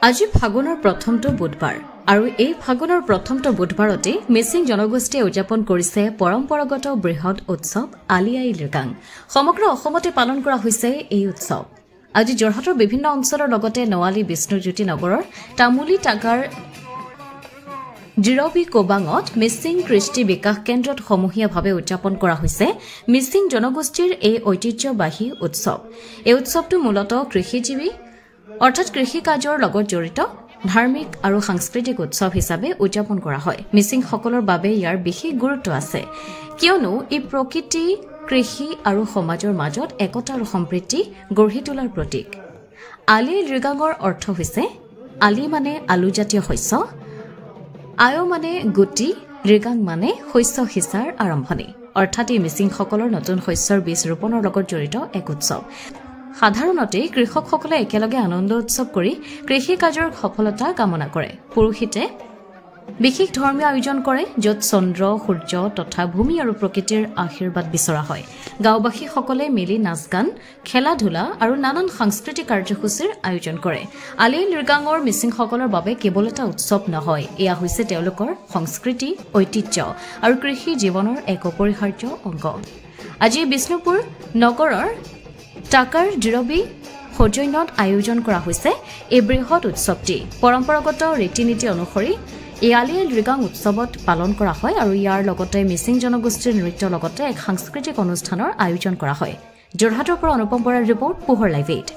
আজি ফাগুনৰ প্ৰথমটো বুধবাৰ আৰু এই ফাগুনৰ প্ৰথমটো বুধবাৰতে মিচিং জনগোষ্ঠীয়ে উদযাপন কৰিছে পৰম্পৰাগত বৃহৎ উৎসৱ আলি আই লৃগাং। সমগ্ৰ অসমতে পালন কৰা হৈছে এই উৎসৱ। আজি যোৰহাটৰ বিভিন্ন অঞ্চলৰ লগতে নৱালী বিষ্ণুজ্যোতি নগৰৰ তামুলী টাগাৰ জিৰবি কোবাঙত মিচিং কৃষ্টি বিকাশ কেন্দ্ৰত সমূহীয়াভাৱে উদযাপন কৰা হৈছে মিচিং জনগোষ্ঠীৰ এই ঐতিহ্যবাহী উৎসৱ। এই উৎসৱটো মূলতঃ কৃষিজীৱী অৰ্থাৎ কৃষি কাৰ্যৰ লগত জড়িত ধাৰ্মিক আৰু সাংস্কৃতিক উৎসৱ হিচাপে উদযাপন কৰা হয়। মিচিংসকলৰ বাবে ইয়াৰ বিশেষ গুৰুত্ব আছে, কিয়নো ই প্ৰকৃতি, কৃষি আৰু সমাজৰ মাজত একতা আৰু সম্প্ৰীতি গঢ়ি তোলাৰ প্ৰতীক। আলি আই লৃগাঙৰ অৰ্থ হৈছে আলি মানে আলুজাতীয় শস্য, আয় মানে গুটি, লৃগাং মানে শস্য সিঁচাৰ আৰম্ভণি, অৰ্থাৎ ই মিচিংসকলৰ নতুন শস্যৰ বীজ ৰোপণৰ লগত জড়িত এক উৎসৱ। সাধাৰণতে কৃষকসকলে একেলগে আনন্দ উৎসৱ কৰি কৃষি কাৰ্যৰ সফলতা কামনা কৰে। পুৰোহিতে বিশেষ ধৰ্মীয় আয়োজন কৰে, য'ত চন্দ্ৰ, সূৰ্য তথা ভূমি আৰু প্ৰকৃতিৰ আশীৰ্বাদ বিচৰা হয়। গাঁওবাসীসকলে মিলি নাচ গান, খেলা ধূলা আৰু নানান সাংস্কৃতিক কাৰ্যসূচীৰ আয়োজন কৰে। আলি আই লৃগাঙৰ মিচিংসকলৰ বাবে কেৱল এটা উৎসৱ নহয়, এয়া হৈছে তেওঁলোকৰ সংস্কৃতি, ঐতিহ্য আৰু কৃষি জীৱনৰ এক অপৰিহাৰ্য অংগ। আজি বিষ্ণুপুৰ নগৰৰ টাকাৰ জিৰবি সৌজন্যত আয়োজন কৰা হৈছে এই বৃহৎ উৎসৱটি। পৰম্পৰাগত ৰীতি নীতি অনুসৰি এই আলি আই লৃগাং উৎসৱত পালন কৰা হয় আৰু ইয়াৰ লগতে মিচিং জনগোষ্ঠীৰ নৃত্যৰ লগতে এক সাংস্কৃতিক অনুষ্ঠানৰ আয়োজন কৰা হয়। যোৰহাটৰ পৰা অনুপম বৰাৰ ৰিপৰ্ট, পোহৰ live 8।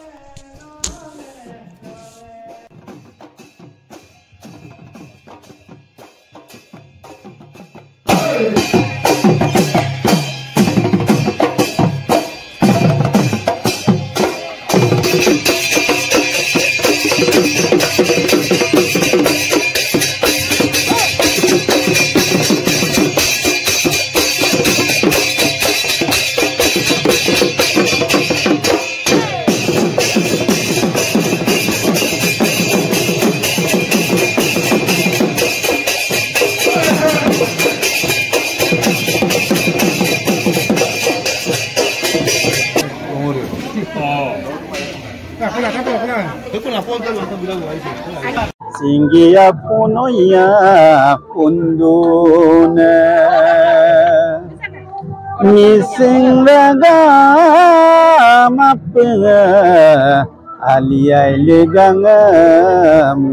Singgia punoya kundune mising raga mapga ali ai lৃগাং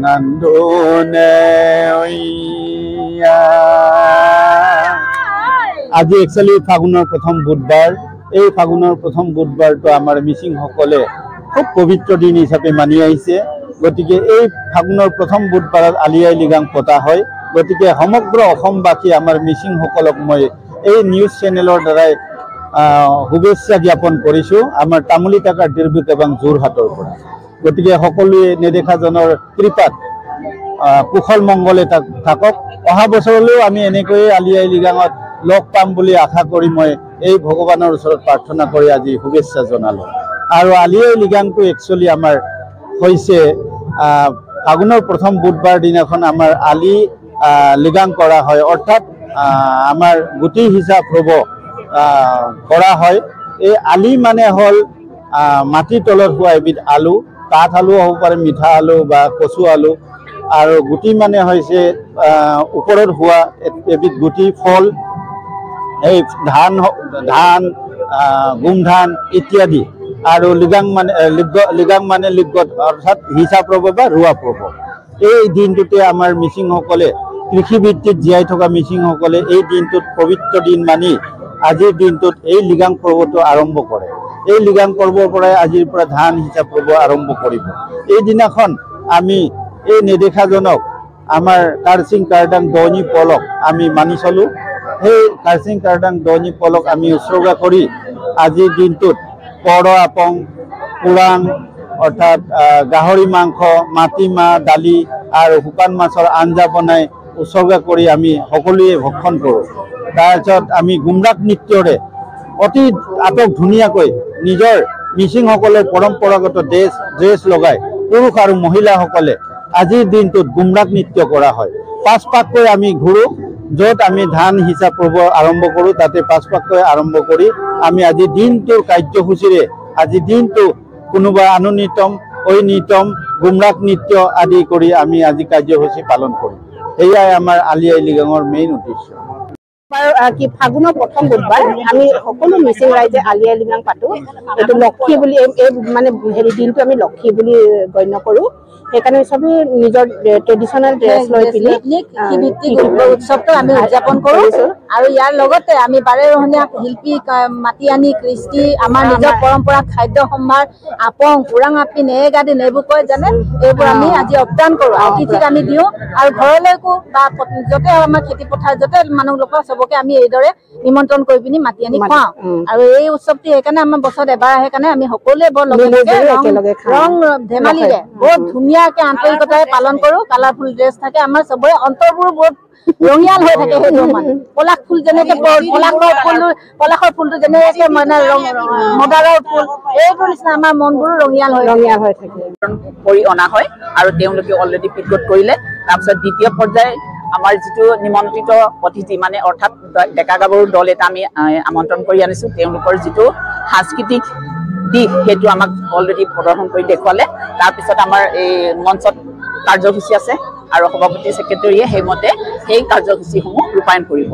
ngandone oya আজি একচুয়ালি ফাগুনৰ প্ৰথম বুধবাৰ। এই ফাগুনৰ প্ৰথম বুধবাৰটো আমাৰ মিচিং সকলে খুব পবিত্ৰ দিন হিচাপে মানি আহিছে। গতিকে এই ফাগুনৰ প্ৰথম বুধবাৰত আলি আই লৃগাং পতা হয়। গতিকে সমগ্ৰ অসমবাসী আমাৰ মিচিংসকলক মই এই নিউজ চেনেলৰ দ্বাৰাই শুভেচ্ছা জ্ঞাপন কৰিছোঁ, আমাৰ তামুলী টাকাৰ জিৰবি কোবাং যোৰহাটৰ পৰা। গতিকে সকলোৱে নেদেখাজনৰ কৃপাত কুশল মংগলে থাকক। অহা বছৰলৈও আমি এনেকৈয়ে আলি আই লৃগাঙত লগ পাম বুলি আশা কৰি মই এই ভগৱানৰ ওচৰত প্ৰাৰ্থনা কৰি আজি শুভেচ্ছা জনালোঁ। আৰু আলি আই লৃগাংটো একচুৱেলি আমাৰ হৈছে ফাগুনৰ প্ৰথম বুধবাৰ দিনাখন আমাৰ আলি লৃগাং কৰা হয়, অৰ্থাৎ আমাৰ গুটি হিচাপ হ'ব কৰা হয়। এই আলি মানে হ'ল মাটিৰ তলত হোৱা এবিধ আলু, কাঠ আলু হ'ব পাৰে, মিঠা আলু বা কচু আলু, আৰু গুটি মানে হৈছে ওপৰত হোৱা এবিধ গুটি ফল। এই ধান গোমধান ইত্যাদি। আৰু লৃগাং মানে লিগত অৰ্থাৎ হিচা পৰ্ব বা ৰোৱা পৰ্ব। এই দিনটোতে আমাৰ মিচিংসকলে কৃষিভিত্তিত জীয়াই থকা মিচিংসকলে এই দিনটোত পবিত্ৰ দিন মানি আজিৰ দিনটোত এই লৃগাং পৰ্বটো আৰম্ভ কৰে। এই লৃগাং পৰ্বৰ পৰাই আজিৰ পৰা ধান হিচা পৰ্ব আৰম্ভ কৰিব। এই দিনাখন আমি এই নেদেখাজনক আমাৰ কাৰ্চিং কাৰ্ডাং দনি পলক আমি মানি চলোঁ। সেই কাৰ্চিং কাৰ্ডাং দনি পলক আমি উৎসৰ্গা কৰি আজিৰ দিনটোত পৰ আপং, পুৰাং অৰ্থাৎ গাহৰি মাংস, মাটিমাহ, দালি আৰু শুকান মাছৰ আঞ্জা বনাই উৎসৰ্গা কৰি আমি সকলোৱে ভক্ষণ কৰোঁ। তাৰপিছত আমি গুমৰাগ নৃত্যৰে অতি আটক ধুনীয়াকৈ নিজৰ মিচিংসকলে পৰম্পৰাগত ড্ৰেছ লগাই পুৰুষ আৰু মহিলাসকলে আজিৰ দিনটোত গুমৰাগ নৃত্য কৰা হয়। 5 পাককৈ আমি ঘূৰোঁ, য'ত আমি ধান হিচাপ পৰ্ব আৰম্ভ কৰোঁ, তাতে 5 পাককৈ আৰম্ভ কৰি আমি আজি দিনটোৰ কাৰ্যসূচীৰে আজি দিনটো কোনোবা আনন্দিতম ঐনিতম গুমৰাগ নৃত্য আদি কৰি আমি আজি কাৰ্যসূচী পালন কৰিম এয়াই আমাৰ আলি আই লৃগাঙৰ মেইন উদ্দেশ্য কি ফাগুনৰ প্ৰথম বুধবাৰ আমি সকলো মিচিং ৰাইজে আলি আই লৃগাং পাতো এইটো লক্ষী বুলি মানে হেৰি দিনটো আমি লক্ষী বুলি গণ্য কৰো সেইকাৰণে সবে নিজৰ ট্ৰেডিশনাল ড্ৰেছ লৈ পিনি ভিত্তিক উৎসৱটো আমি উদযাপন কৰো আৰু ইয়াৰ লগতে আমি বাৰেৰহণীয়া শিল্পী মাতি আনি কৃষ্টি আমাৰ নিজৰ পৰম্পৰা খাদ্য সম্ভাৰ আপং ওৰাং আপি নেগ আদি নেবু কয় জানে এইবোৰ আমি আজি অৱদান কৰো অতিথিক আমি দিওঁ আৰু ঘৰলৈকো বা যতে আমাৰ খেতি পথাৰ যতে মানুহ লোক সবকে আমি এইদৰে নিমন্ত্ৰণ কৰি পিনি মাতি আনি খুৱাওঁ আৰু এই উৎসৱটি সেইকাৰণে আমাৰ বছৰত এবাৰ আহে কাৰণে আমি সকলোৱে বৰ লগে ৰং ধেমালিৰে বহুত ধুনীয়াকে আন্তৰিকতাৰে পালন কৰো কালাৰফুল ড্ৰেছ থাকে আমাৰ চবৰে অন্তৰবোৰ বহুত ৰঙিয়াল হৈ থাকে সেইটো মানে পলাশ ফুল যেনেকে পলাশৰ ফুলটো যেনেকে মানে মদাৰৰ ফুল এইবোৰ নিচিনা আমাৰ মনবোৰো ৰঙিয়াল হৈ থাকে কৰি অনা হয় আৰু তেওঁলোকে অলৰেডি পিকট কৰিলে তাৰপিছত দ্বিতীয় পৰ্যায় আমাৰ যিটো নিমন্ত্ৰিত অতিথি মানে অৰ্থাৎ ডেকা গাভৰু দল এটা আমি আমন্ত্ৰণ কৰি আনিছো তেওঁলোকৰ যিটো সাংস্কৃতিক দিশ সেইটো আমাক অলৰেডি প্ৰদৰ্শন কৰি দেখুৱালে তাৰপিছত আমাৰ এই মঞ্চত কাৰ্যসূচী আছে আৰু সভাপতি সেক্ৰেটাৰীয়ে সেইমতে সেই কাৰ্যসূচীসমূহ ৰূপায়ণ কৰিব